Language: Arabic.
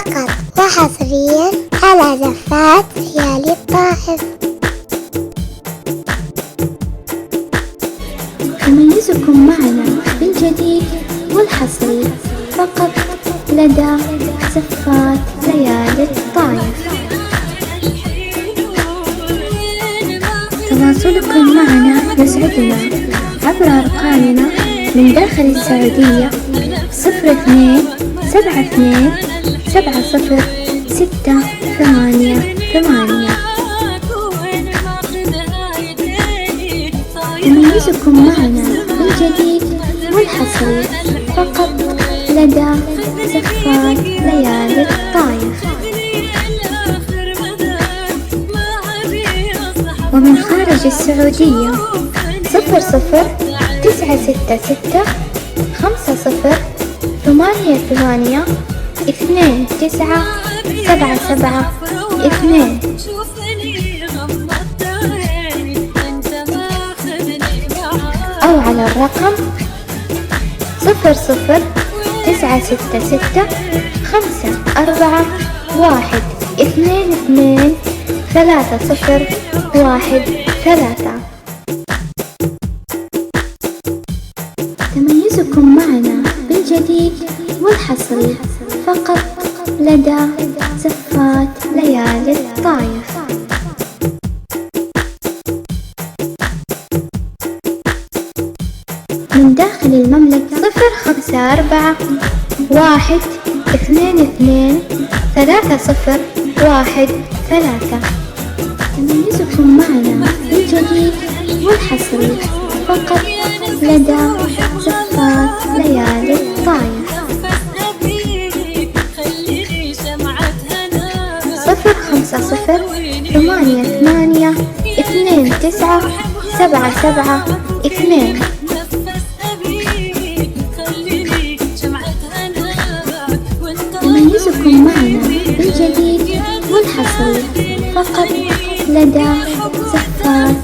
فقط وحصريا على زفات ليالي الطائف. تميزكم معنا بالجديد والحصري فقط لدى زفات ليالي الطائف. تواصلكم معنا يسعدنا عبر أرقامنا من داخل السعودية 02-72-70-688. تميزكم معنا بالجديد والحصري فقط لدى زفات ليالي الطائف. ومن خارج السعودية 00-966-58-29-77-2 أو على الرقم 00-966-541-22-3013. تميزكم معنا بالجديد والحصري فقط لدى زفات ليالي الطائف. من داخل المملكة 054-122-3013. تميزكم معنا بالجديد والحصري فقط لدى زفات ليالي الطائف. 050-88-29-77-2 تميزكم معنا بالجديد والحصري فقط لدى زفات